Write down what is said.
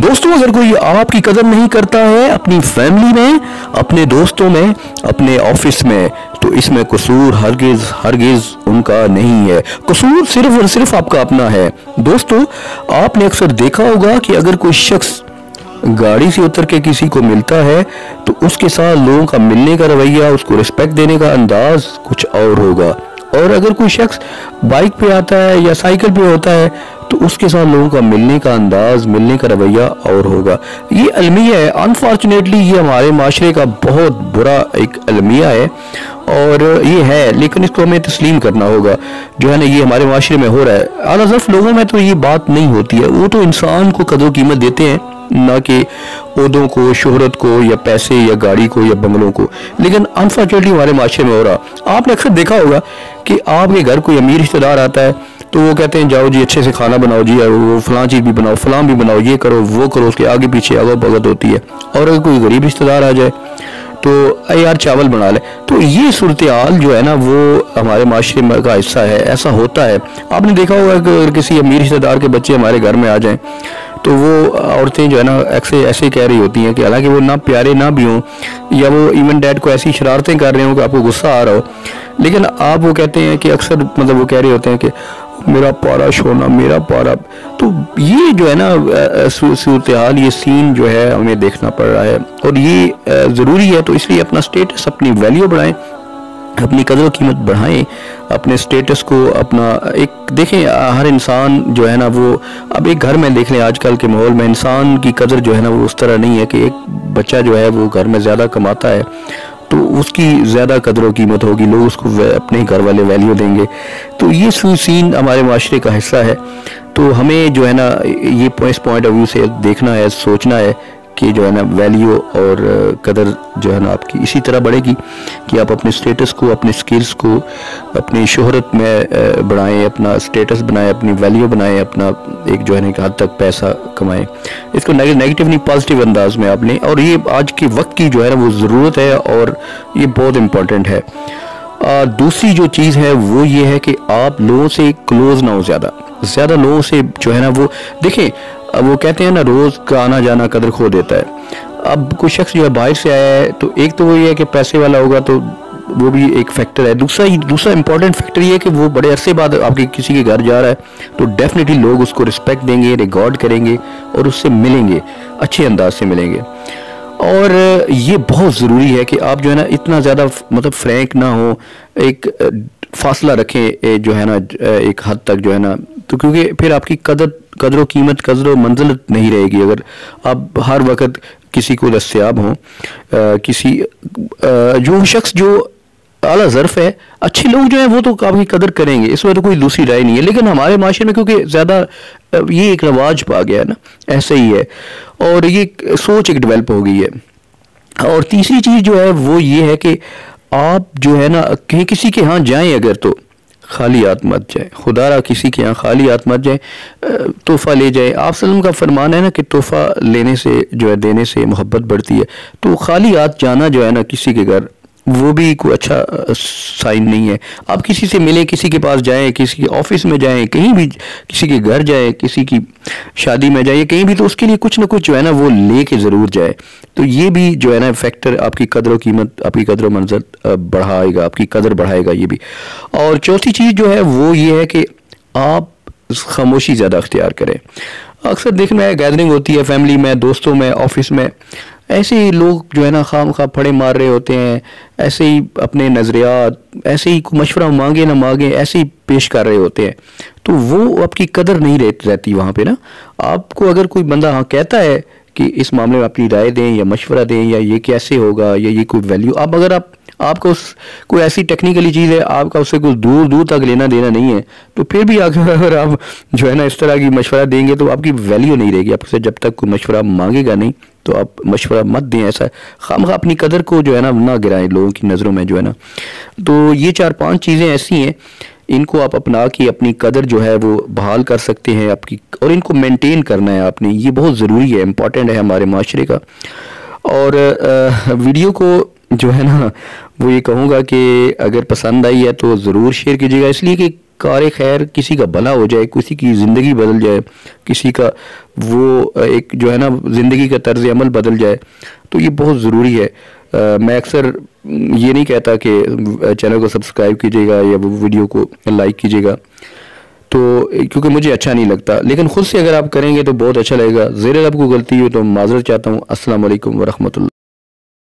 दोस्तों, अगर कोई आपकी कदर नहीं करता है अपनी फैमिली में, अपने दोस्तों में, अपने ऑफिस में, तो इसमें कसूर हरगिज हरगिज उनका नहीं है। कसूर सिर्फ और सिर्फ आपका अपना है। दोस्तों, आपने अक्सर देखा होगा कि अगर कोई शख्स गाड़ी से उतर के किसी को मिलता है तो उसके साथ लोगों का मिलने का रवैया, उसको रिस्पेक्ट देने का अंदाज कुछ और होगा। और अगर कोई शख्स बाइक पे आता है या साइकिल पे होता है तो उसके साथ लोगों का मिलने का अंदाज, मिलने का रवैया और होगा। ये अलमिया है। अनफॉर्चुनेटली ये हमारे माशरे का बहुत बुरा एक अलमिया है और ये है, लेकिन इसको हमें तस्लीम करना होगा। जो है ना, ये हमारे माशरे में हो रहा है। आलाज़र्फ लोगों में तो ये बात नहीं होती है। वो तो इंसान को कदर कीमत देते हैं, ना कि ओहदों को, शोहरत को, या पैसे या गाड़ी को या बंगलों को। लेकिन अनफॉर्चुनेटली हमारे माशरे में हो रहा। आपने अक्सर देखा होगा कि आपके घर कोई अमीर रिश्तेदार आता है तो वो कहते हैं जाओ जी अच्छे से खाना बनाओ जी, वो फलां चीज़ भी बनाओ, फलां भी बनाओ, ये करो वो करो। उसके आगे पीछे आगो भगत होती है। और अगर कोई गरीब रिश्तेदार आ जाए तो यार चावल बना ले। तो ये सूरत हाल जो है ना, वो हमारे माशरे का हिस्सा है। ऐसा होता है। आपने देखा होगा कि अगर किसी अमीर रिश्तेदार के बच्चे हमारे घर में आ जाएं तो वो औरतें जो है ना ऐसे कह रही होती हैं कि हालांकि वो ना प्यारे ना भी हों, या वो इवन डैड को ऐसी शरारतें कर रहे हो कि आपको गुस्सा आ रहा हो, लेकिन आप वो कहते हैं कि अक्सर मतलब वो कह रहे होते हैं कि मेरा पारा सोना, मेरा पारा। तो ये जो है ना सूरत हाल, ये सीन जो है हमें देखना पड़ रहा है और ये ज़रूरी है। तो इसलिए अपना स्टेटस, अपनी वैल्यू बढ़ाएं, अपनी कदर कीमत बढ़ाएं, अपने स्टेटस को अपना एक देखें। हर इंसान जो है ना, वो अब एक घर में देख लें, आजकल के माहौल में इंसान की कदर जो है ना वो उस तरह नहीं है कि एक बच्चा जो है वो घर में ज़्यादा कमाता है तो उसकी ज़्यादा कदर व कीमत होगी, लोग उसको अपने घर वाले वैल्यू देंगे। तो ये सीन हमारे माशरे का हिस्सा है। तो हमें जो है ना ये इस पॉइंट ऑफ व्यू से देखना है, सोचना है कि जो है ना वैल्यू और कदर जो है ना आपकी इसी तरह बढ़ेगी कि आप अपने स्टेटस को, अपने स्किल्स को, अपनी शोहरत में बढ़ाएं, अपना स्टेटस बनाएं, अपनी वैल्यू बनाएं, अपना एक जो है ना एक हद तक पैसा कमाएं। इसको नेगेटिव नहीं पॉजिटिव अंदाज में आप लें। और ये आज के वक्त की जो है ना वो ज़रूरत है और ये बहुत इम्पोर्टेंट है। दूसरी जो चीज़ है वो ये है कि आप लोगों से क्लोज ना हो, ज़्यादा लोगों से जो है ना वो देखें। अब वो कहते हैं ना, रोज़ का आना जाना कदर खो देता है। अब कोई शख्स जो है बाहर से आया है तो एक तो वो ये है कि पैसे वाला होगा तो वो भी एक फैक्टर है। दूसरा इंपॉर्टेंट फैक्टर ये है कि वो बड़े अरसे बाद आपके किसी के घर जा रहा है तो डेफिनेटली लोग उसको रिस्पेक्ट देंगे, रिकॉर्ड करेंगे और उससे मिलेंगे, अच्छे अंदाज से मिलेंगे। और ये बहुत ज़रूरी है कि आप जो है ना इतना ज़्यादा मतलब फ्रैंक ना हो, एक फासला रखें जो है ना एक हद तक जो है ना। तो क्योंकि फिर आपकी कदर कीमत, कदर मंजिलत नहीं रहेगी अगर आप हर वक्त किसी को दस्तयाब हों। किसी जो शख्स जो आला ज़र्फ है, अच्छे लोग जो हैं वो तो आपकी कदर करेंगे, इसमें तो कोई दूसरी राय नहीं है। लेकिन हमारे माशरे में क्योंकि ज़्यादा ये एक रवाज पा गया है ना, ऐसे ही है और ये सोच एक डेवलप हो गई है। और तीसरी चीज़ जो है वो ये है कि आप जो है ना कहीं किसी के यहाँ जाएं अगर तो खाली हाथ मत जाए। खुदारा किसी के यहाँ खाली हाथ मत जाए, तोहफ़ा ले जाए। आप सल्लम का फरमान है ना कि तोहफ़ा लेने से जो है देने से मोहब्बत बढ़ती है। तो खाली हाथ जाना जो है ना किसी के घर, वो भी कोई अच्छा साइन नहीं है। आप किसी से मिलें, किसी के पास जाएं, किसी के ऑफिस में जाएं, कहीं भी किसी के घर जाएं, किसी की शादी में जाएं, कहीं भी, तो उसके लिए कुछ ना कुछ जो है ना वो ले के ज़रूर जाए। तो ये भी जो है ना फैक्टर आपकी कदर कीमत, आपकी कदर मंजर बढ़ाएगा, आपकी कदर बढ़ाएगा ये भी। और चौथी चीज़ जो है वो ये है कि आप खामोशी ज़्यादा अख्तियार करें। अक्सर देखना है गैदरिंग होती है फैमिली में, दोस्तों में, ऑफिस में, ऐसे ही लोग जो है ना खाम खा फड़े मार रहे होते हैं, ऐसे ही अपने नज़रियात, ऐसे ही मशवरा मांगे ना मांगे ऐसे ही पेश कर रहे होते हैं। तो वो आपकी कदर नहीं रहती वहाँ पे ना। आपको अगर कोई बंदा हाँ कहता है कि इस मामले में अपनी राय दें या मशवरा दें या ये कैसे होगा या ये कोई वैल्यू, आप अगर आपको कोई ऐसी टेक्निकली चीज़ है, आपका उससे कुछ दूर दूर तक लेना देना नहीं है, तो फिर भी अगर आप जो है ना इस तरह की मशवरा देंगे तो आपकी वैल्यू नहीं रहेगी। आपसे जब तक कोई मशवरा मांगेगा नहीं तो आप मशवरा मत दें। ऐसा खामखा अपनी कदर को जो है ना गिराएं लोगों की नज़रों में जो है ना। तो ये 4-5 चीज़ें ऐसी हैं, इनको आप अपना के अपनी कदर जो है वो बहाल कर सकते हैं आपकी, और इनको मेंटेन करना है आपने। ये बहुत ज़रूरी है, इम्पॉर्टेंट है हमारे माशरे का। और वीडियो को जो है ना वो ये कहूँगा कि अगर पसंद आई है तो ज़रूर शेयर कीजिएगा, इसलिए कि कार खैर, किसी का भला हो जाए, किसी की ज़िंदगी बदल जाए, किसी का वो एक जो है ना ज़िंदगी का तर्ज अमल बदल जाए, तो ये बहुत ज़रूरी है। मैं अक्सर ये नहीं कहता कि चैनल को सब्सक्राइब कीजिएगा या वीडियो को लाइक कीजिएगा, तो क्योंकि मुझे अच्छा नहीं लगता, लेकिन ख़ुद से अगर आप करेंगे तो बहुत अच्छा लगेगा। ज़ेर आपको गलती हो तो माज़रत चाहता हूँ। अस्सलाम वालेकुम व रहमतुल्लाह।